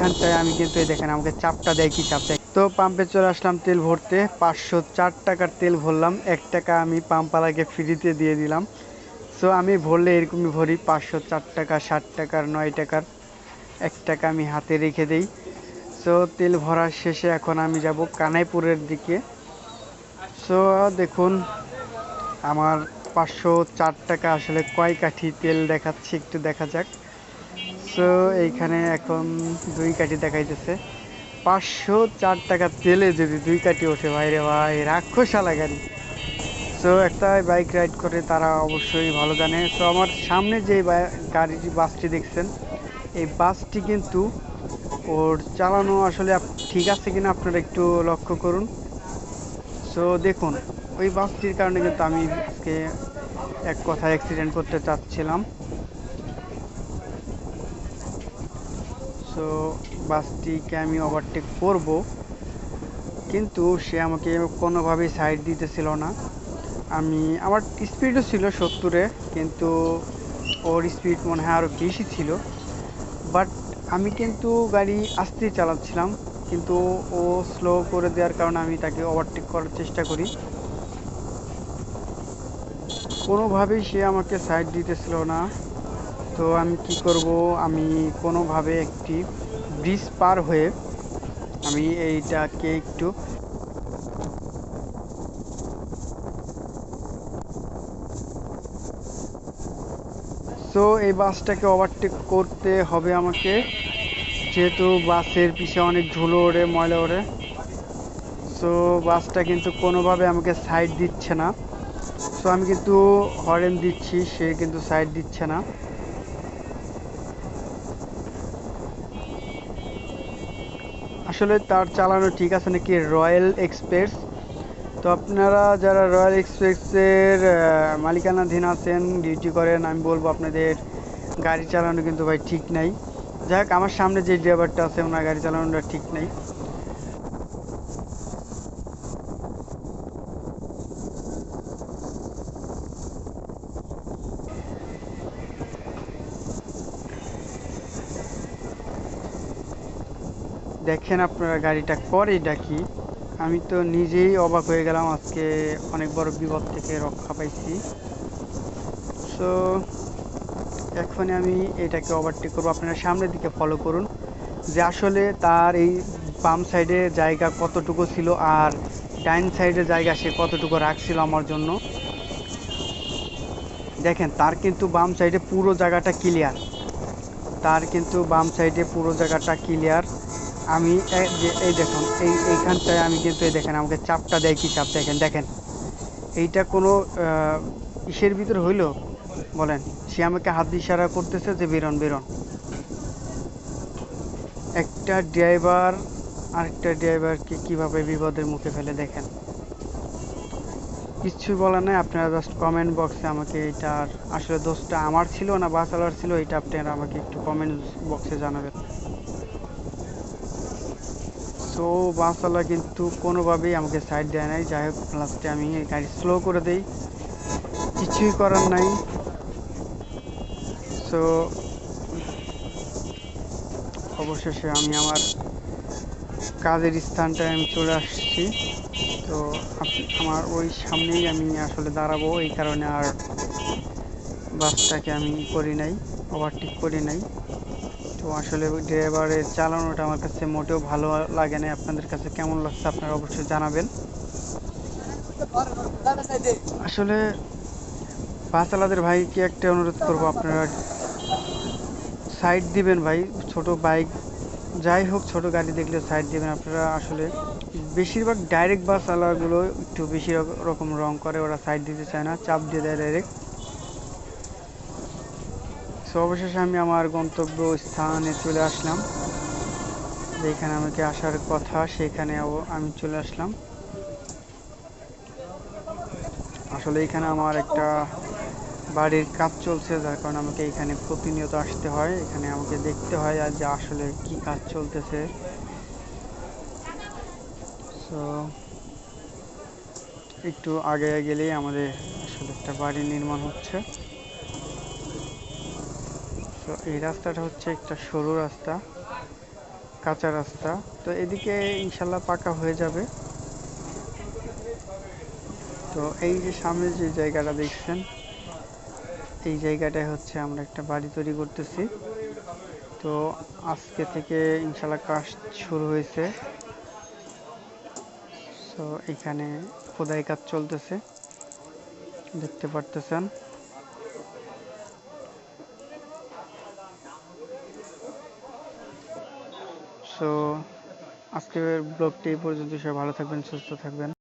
এইখানটায় আমি কিন্তু এই দেখেন আমাকে চাপটা দেয়, কি চাপ দেয়। তো পাম্পে চলে আসলাম তেল ভরতে, 504 টাকার তেল ভরলাম, 1 টাকা আমি পাম্পওয়ালাকে ফ্রিতে দিয়ে দিলাম। সো আমি ভরলে এরকমই ভরি, 504 টাকা, 60 টাকার, 9 টাকার, 1 টাকা আমি হাতে রেখে দেই। সো তেল ভরার শেষে এখন আমি যাব কানাইপুরের দিকে। সো দেখুন আমার 504 টাকা আসলে কয় কাঠি তেল দেখাচ্ছে, একটু দেখা যাক। সো এইখানে এখন 2 কাঠি দেখাইতেছে। 504 টাকা তেলে যদি 2 কাঠি ওঠে, ভাই রে ভাই, রাক্ষসালা গাড়ি। সো একটা বাইক রাইড করে তারা অবশ্যই ভালো জানে। সো আমার সামনে যে গাড়িটি, বাসটি দেখছেন, এই বাসটি কিন্তু ওর চালানো আসলে ঠিক আছে কিনা আপনারা একটু লক্ষ্য করুন। সো দেখুন ওই বাসটির কারণে কিন্তু আমি আজকে এক কথায় অ্যাক্সিডেন্ট করতে চাচ্ছিলাম। সো বাসটিকে আমি ওভারটেক করব, কিন্তু সে আমাকে কোনোভাবেই সাইড দিতেছিল না। আমার স্পিডও ছিল 70-এ, কিন্তু ওর স্পিড মনে হয় আরও বেশি ছিল। বাট আমি কিন্তু গাড়ি আস্তেই চালাচ্ছিলাম, কিন্তু ও স্লো করে দেওয়ার কারণে আমি তাকে ওভারটেক করার চেষ্টা করি। কোনোভাবেই সে আমাকে সাইড দিতেছিল না। তো আমি কি করব, আমি কোনোভাবে একটি ব্রিজ পার হয়ে আমি এইটাকে একটু সো এই বাসটাকে ওভারটেক করতে হবে আমাকে, যেহেতু বাসের পিছে অনেক ধুলো ওড়ে, ময়লা ওড়ে। সো বাসটা কিন্তু কোনোভাবে আমাকে সাইড দিচ্ছে না। সো আমি কিন্তু হর্ন দিচ্ছি, সে কিন্তু সাইড দিচ্ছে না। আসলে তার চালানো ঠিক আছে নাকি রয়্যাল এক্সপ্রেস। তো আপনারা যারা রয়্যাল এক্সপ্রেসের মালিকানাধীন আছেন, ডিউটি করেন, আমি বলবো আপনাদের গাড়ি চালানো কিন্তু ভাই ঠিক নাই। যাই হোক, আমার সামনে যে ড্রাইভারটা আছে ওনার গাড়ি চালানোটা ঠিক নাই। দেখেন আপনারা গাড়িটা করে ডাকি, আমি তো নিজেই অবাক হয়ে গেলাম, আজকে অনেক বড় বিপদ থেকে রক্ষা পাইছি। সো এখন আমি এটাকে ওভারটেক করবো, আপনারা সামনের দিকে ফলো করুন যে আসলে তার এই বাম সাইডে জায়গা কতটুকু ছিল আর ডাইন সাইডে জায়গা সে কতটুকু রাখছিল আমার জন্য। দেখেন তার কিন্তু বাম সাইডে পুরো জায়গাটা ক্লিয়ার, তার কিন্তু বাম সাইডে পুরো জায়গাটা ক্লিয়ার। আমি এই দেখুন এইখানটায় আমি কিন্তু এই দেখেন আমাকে চাপটা দেয়, কি চাপ দেখেন, দেখেন এইটা কোনো ইসের ভিতর হইলো বলেন। সে আমাকে হাত ইশারা করতেছে যে বেরোন বেরোন। একটা ড্রাইভার আরেকটা ড্রাইভারকে কিভাবে বিপদের মুখে ফেলে দেখেন। কিচ্ছু বলার নাই, আপনারা জাস্ট কমেন্ট বক্সে আমাকে এটার আসলে দোষটা আমার ছিল না বাসালার ছিল, এটা আপনারা আমাকে একটু কমেন্ট বক্সে জানাবেন। সো বাসওয়ালা কিন্তু কোনোভাবেই আমাকে সাইড দেয় নাই। যাই হোক, লাস্টে আমি গাড়ি স্লো করে দেই, কিছুই করার নাই। সো অবশেষে আমি আমার কাজের স্থানটায় আমি চলে আসছি। তো আমার ওই সামনেই আমি আসলে দাঁড়াবো, এই কারণে আর বাসটাকে আমি করি নাই, ওভারটেক করি নাই। তো আসলে ড্রাইভারের চালানোটা আমার কাছে মোটেও ভালো লাগে না। আপনাদের কাছে কেমন লাগছে আপনারা অবশ্যই জানাবেন। আসলে বাসওয়ালাদের ভাইকে একটা অনুরোধ করব, আপনারা সাইড দিবেন ভাই, ছোট বাইক যাই হোক, ছোট গাড়ি দেখলে সাইড দিবেন আপনারা। আসলে বেশিরভাগ ডাইরেক্ট বাসওয়ালাগুলো একটু বেশি রকম রং করে, ওরা সাইড দিতে চায় না, চাপ দিয়ে দেয় ডাইরেক্ট। সো অবশেষে আমি আমার গন্তব্য স্থানে চলে আসলাম, যেখানে আমাকে আসার কথা সেখানেও আমি চলে আসলাম। আসলে এখানে আমার একটা বাড়ির কাজ চলছে, যার কারণে আমাকে এখানে প্রতিনিয়ত আসতে হয়, এখানে আমাকে দেখতে হয় আর যে আসলে কি কাজ চলতেছে। সো একটু আগে গেলেই আমাদের আসলে একটা বাড়ি নির্মাণ হচ্ছে। তো এই রাস্তাটা হচ্ছে একটা সরু রাস্তা, কাঁচা রাস্তা। তো এদিকে ইনশাল্লাহ পাকা হয়ে যাবে। তো এই যে সামনে যে জায়গাটা দেখছেন, এই জায়গাটায় হচ্ছে আমরা একটা বাড়ি তৈরি করতেছি। তো আজকে থেকে ইনশাল্লাহ কাজ শুরু হয়েছে। তো এখানে খোদাই কাজ চলতেছে, দেখতে পারতেছেন। সো আজকের ব্লগটি এই পর্যন্ত। সবাই ভালো থাকবেন, সুস্থ থাকবেন।